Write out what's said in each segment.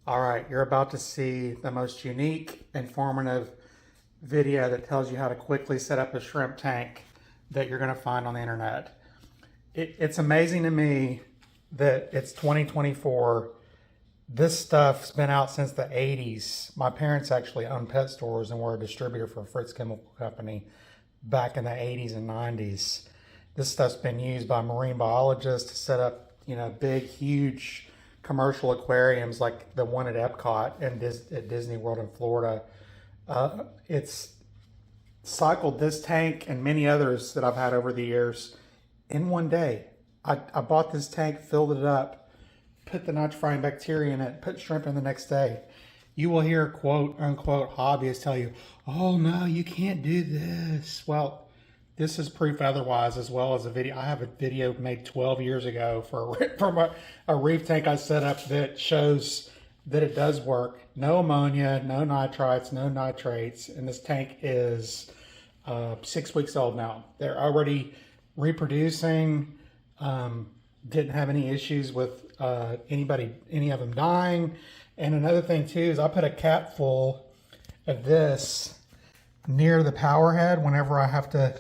All right, you're about to see the most unique, informative video that tells you how to quickly set up a shrimp tank that you're going to find on the internet. It's amazing to me that it's 2024. This stuff's been out since the 80s. My parents actually owned pet stores and were a distributor for Fritz Chemical Company back in the 80s and 90s. This stuff's been used by marine biologists to set up, big, huge commercial aquariums like the one at Epcot and at Disney World in Florida. It's cycled this tank and many others that I've had over the years in one day. I bought this tank, filled it up, put the nitrifying bacteria in it, put shrimp in the next day. You will hear quote unquote hobbyists tell you, oh no, you can't do this. Well, this is proof otherwise, as well as a video. I have a video made 12 years ago from a reef tank I set up that shows that it does work. No ammonia, no nitrites, no nitrates, and this tank is 6 weeks old now. They're already reproducing. Didn't have any issues with any of them dying. And another thing too is I put a cap full of this near the power head whenever I have to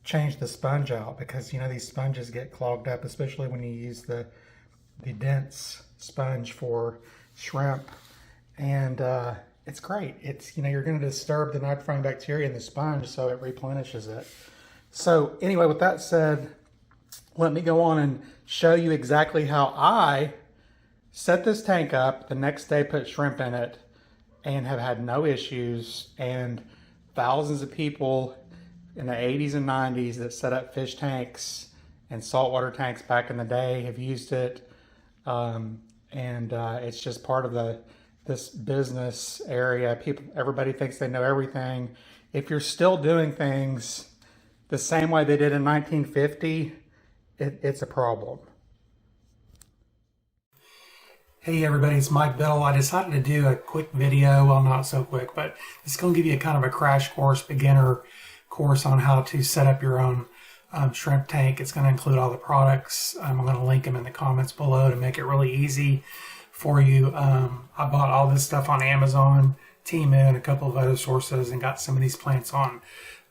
change the sponge out, because these sponges get clogged up, especially when you use the dense sponge for shrimp. And it's great. It's you're going to disturb the nitrifying bacteria in the sponge, so it replenishes it. So anyway, with that said, let me go on and show you exactly how I set this tank up, the next day put shrimp in it, and have had no issues. And thousands of people in the 80s and 90s that set up fish tanks and saltwater tanks back in the day have used it. It's just part of this business area. Everybody thinks they know everything. If you're still doing things the same way they did in 1950, it's a problem. Hey everybody, it's Mike Bill. I decided to do a quick video, well not so quick, but it's going to give you a kind of a crash course, beginner course on how to set up your own shrimp tank. It's going to include all the products. I'm going to link them in the comments below to make it really easy for you. I bought all this stuff on Amazon, Temu, and a couple of other sources, and got some of these plants on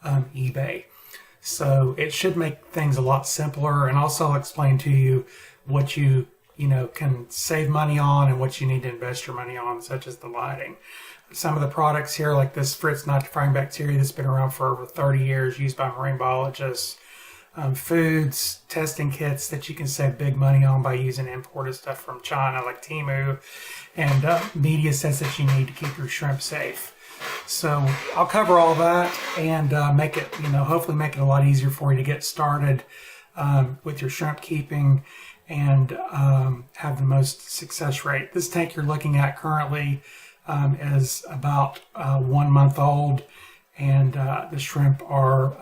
eBay. So it should make things a lot simpler, and also explain to you what you can save money on and what you need to invest your money on, such as the lighting. Some of the products here, like this Fritz nitrifying bacteria that's been around for over 30 years, used by marine biologists. Foods, testing kits that you can save big money on by using imported stuff from China like Temu, and media sets that you need to keep your shrimp safe. So I'll cover all that and make it, hopefully make it a lot easier for you to get started with your shrimp keeping and have the most success rate. This tank you're looking at currently is about 1 month old, and the shrimp are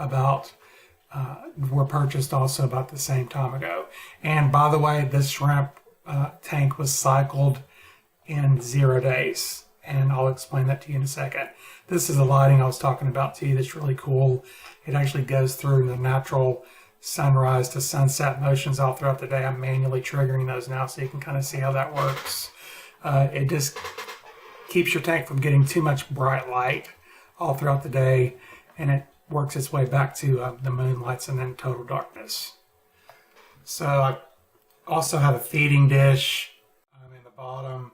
were purchased also about the same time ago. And by the way, this shrimp tank was cycled in 0 days, and I'll explain that to you in a second. This is the lighting I was talking about to you that's really cool. It actually goes through the natural sunrise to sunset motions all throughout the day. I'm manually triggering those now so you can kind of see how that works. It just keeps your tank from getting too much bright light all throughout the day, and it works its way back to the moonlights and then total darkness. So I also have a feeding dish in the bottom,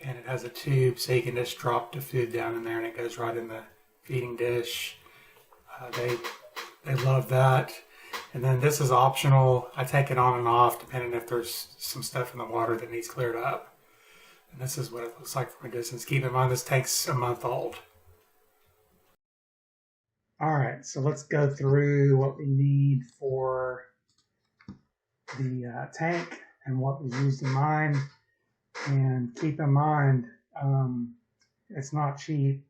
and it has a tube so you can just drop the food down in there and it goes right in the feeding dish. They love that. And then this is optional. I take it on and off depending if there's some stuff in the water that needs cleared up. And this is what it looks like from a distance. Keep in mind this tank's a month old. All right, so let's go through what we need for the tank and what was used in mine. And keep in mind, it's not cheap,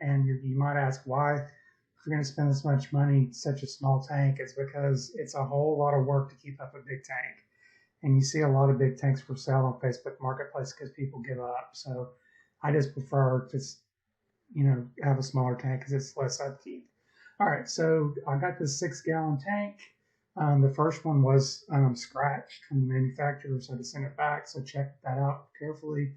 and you might ask why, if you're going to spend this much money on such a small tank. It's because it's a whole lot of work to keep up a big tank. And you see a lot of big tanks for sale on Facebook Marketplace because people give up. So I just prefer to have a smaller tank because it's less upkeep. All right, so I got this 6-gallon tank. The first one was scratched from the manufacturer, so I had to send it back. So check that out carefully.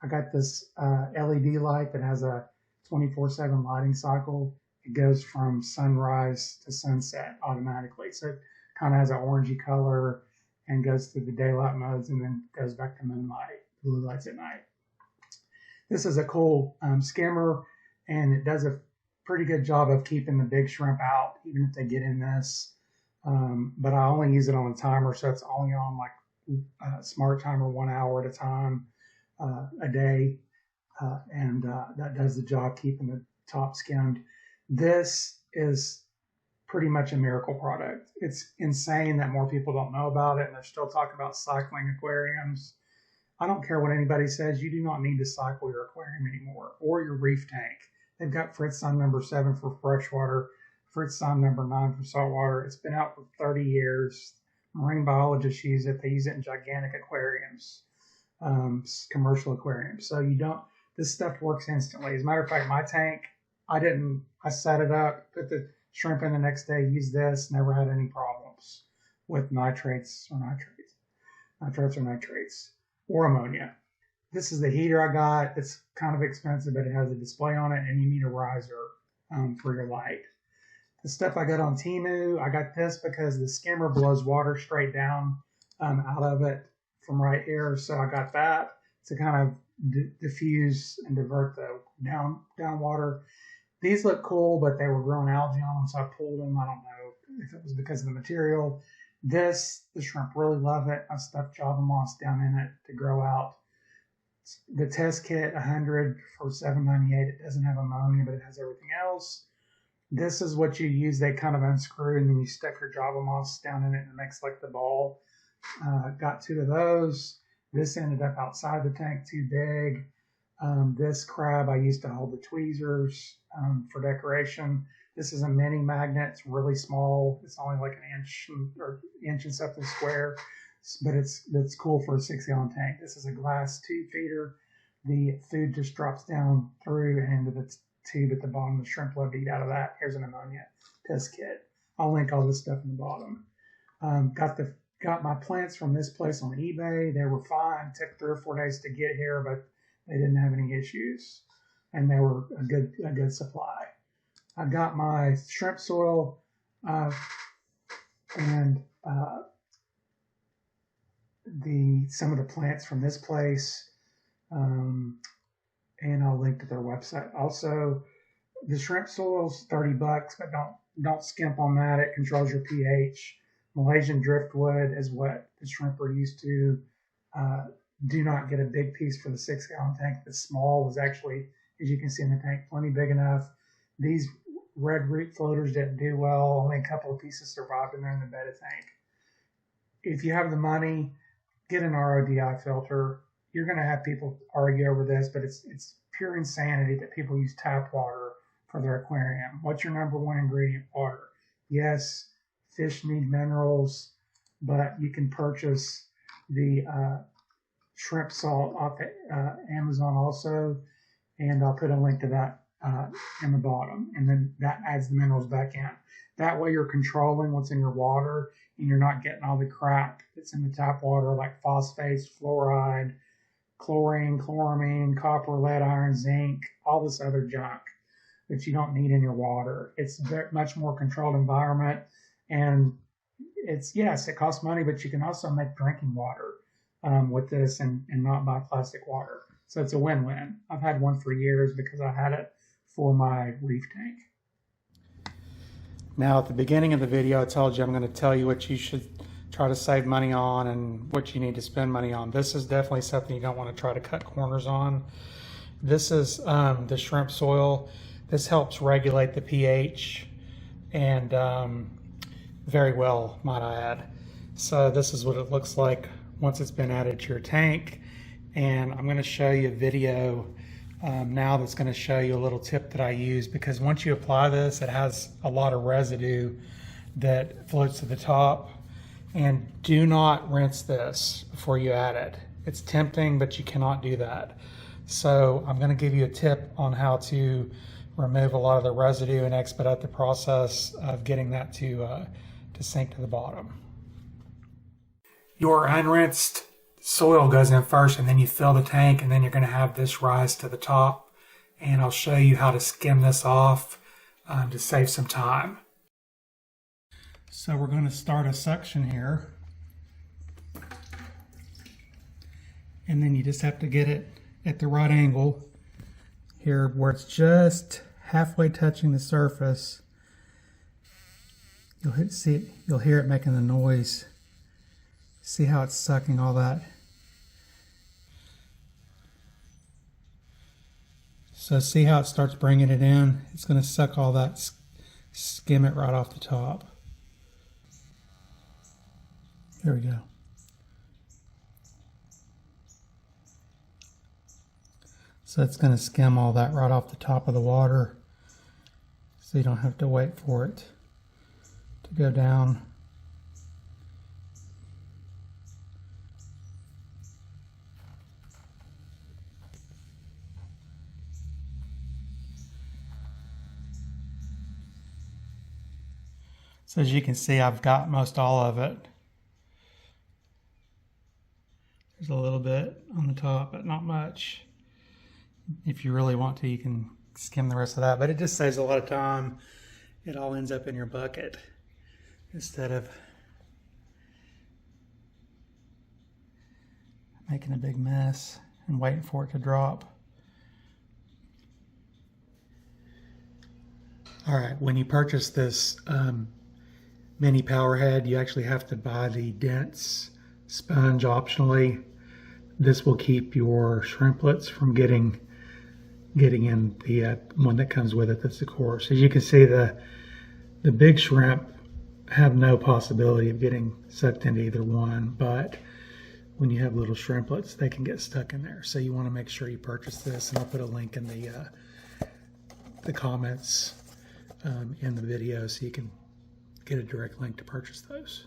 I got this LED light that has a 24/7 lighting cycle. It goes from sunrise to sunset automatically. So it kind of has an orangey color and goes through the daylight modes and then goes back to moonlight, blue lights at night. This is a cool skimmer, and it does a pretty good job of keeping the big shrimp out, even if they get in this. But I only use it on a timer, so it's only on like a smart timer 1 hour at a time a day, and that does the job keeping the top skimmed. This is pretty much a miracle product. It's insane that more people don't know about it, and they're still talking about cycling aquariums. I don't care what anybody says, you do not need to cycle your aquarium anymore, or your reef tank. They've got Fritz Zyme number 7 for freshwater, Fritz Zyme number 9 for saltwater. It's been out for 30 years. Marine biologists use it. They use it in gigantic aquariums, commercial aquariums. So this stuff works instantly. As a matter of fact, my tank, I set it up, put the shrimp in the next day, used this, never had any problems with nitrates or ammonia. This is the heater I got. It's kind of expensive, but it has a display on it, and you need a riser for your light. The stuff I got on Temu, I got this because the skimmer blows water straight down out of it from right here. So I got that to kind of diffuse and divert the down water. These look cool, but they were growing algae on them, so I pulled them. I don't know if it was because of the material. The shrimp really love it. I stuffed Java moss down in it to grow out. The test kit, 100 for $7.98. It doesn't have ammonia, but it has everything else. This is what you use. They kind of unscrew, and then you stick your Java moss down in it, and it makes like the ball. Got 2 of those. This ended up outside the tank, too big. This crab I used to hold the tweezers for decoration. This is a mini magnet. It's really small. It's only like an inch and something square, but it's cool for a 6-gallon tank. This is a glass tube feeder. The food just drops down through and into the tube at the bottom. The shrimp love to eat out of that. Here's an ammonia test kit. I'll link all this stuff in the bottom. Got my plants from this place on eBay. They were fine. Took 3 or 4 days to get here, but they didn't have any issues, and they were a good supply. I got my shrimp soil and some of the plants from this place, and I'll link to their website. Also, the shrimp soil's $30, but don't skimp on that. It controls your pH. Malaysian driftwood is what the shrimp are used to. Do not get a big piece for the 6-gallon tank. The small was actually, as you can see in the tank, plenty big enough. These red root floaters didn't do well. Only a couple of pieces survived in there in the betta tank. If you have the money, get an RODI filter. You're going to have people argue over this, but it's pure insanity that people use tap water for their aquarium. What's your number one ingredient? Water. Yes, fish need minerals, but you can purchase the shrimp salt off Amazon also, and I'll put a link to that in the bottom, and then that adds the minerals back in. That way you're controlling what's in your water, and you're not getting all the crap that's in the tap water like phosphates, fluoride, chlorine, chloramine, copper, lead, iron, zinc, all this other junk that you don't need in your water. It's a much more controlled environment, and yes, it costs money, but you can also make drinking water with this and not buy plastic water. So it's a win-win. I've had one for years because I had it for my reef tank. Now, at the beginning of the video, I told you I'm going to tell you what you should try to save money on and what you need to spend money on. This is definitely something you don't want to try to cut corners on. This is the shrimp soil. This helps regulate the pH and very well, might I add. So this is what it looks like once it's been added to your tank. And I'm going to show you a video now that's going to show you a little tip that I use, because once you apply this, it has a lot of residue that floats to the top. And do not rinse this before you add it. It's tempting, but you cannot do that. So I'm going to give you a tip on how to remove a lot of the residue and expedite the process of getting that to sink to the bottom. Your unrinsed soil goes in first, and then you fill the tank, and then you're going to have this rise to the top. And I'll show you how to skim this off to save some time. So we're going to start a suction here. And then you just have to get it at the right angle here where it's just halfway touching the surface. You'll hear it making the noise. See how it's sucking all that. So see how it starts bringing it in? It's going to suck all that, skim it right off the top. There we go. So it's going to skim all that right off the top of the water, so you don't have to wait for it to go down. So as you can see, I've got most all of it. There's a little bit on the top, but not much. If you really want to, you can skim the rest of that, but it just saves a lot of time. It all ends up in your bucket instead of making a big mess and waiting for it to drop. All right, when you purchase this mini power head, you actually have to buy the dense sponge optionally. This will keep your shrimplets from getting in the one that comes with it. That's the coarse. As you can see, the big shrimp have no possibility of getting sucked into either one, but when you have little shrimplets, they can get stuck in there. So you want to make sure you purchase this, and I'll put a link in the comments in the video so you can get a direct link to purchase those.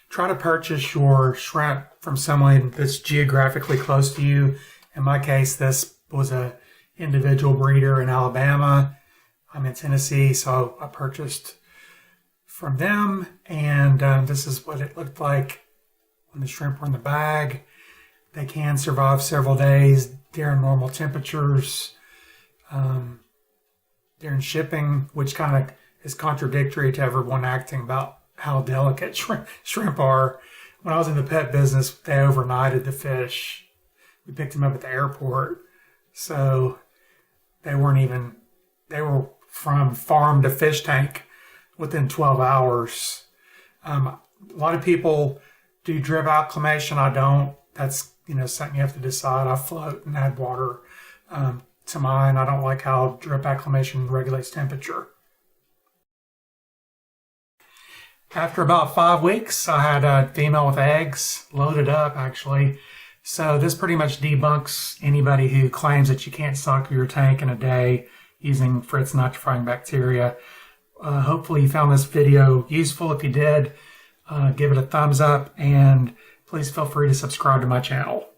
Try to purchase your shrimp from someone that's geographically close to you. In my case, this was an individual breeder in Alabama. I'm in Tennessee, so I purchased from them, and this is what it looked like when the shrimp were in the bag. They can survive several days during normal temperatures. During shipping, which kind of is contradictory to everyone acting about how delicate shrimp are. When I was in the pet business, they overnighted the fish. We picked them up at the airport. So they were from farm to fish tank within 12 hours. A lot of people do drip acclimation. I don't. That's, something you have to decide. I float and add water to mine. I don't like how drip acclimation regulates temperature. After about 5 weeks, I had a female with eggs loaded up, actually. So this pretty much debunks anybody who claims that you can't cycle your tank in a day using Fritz nitrifying bacteria. Hopefully you found this video useful. If you did, give it a thumbs up, and please feel free to subscribe to my channel.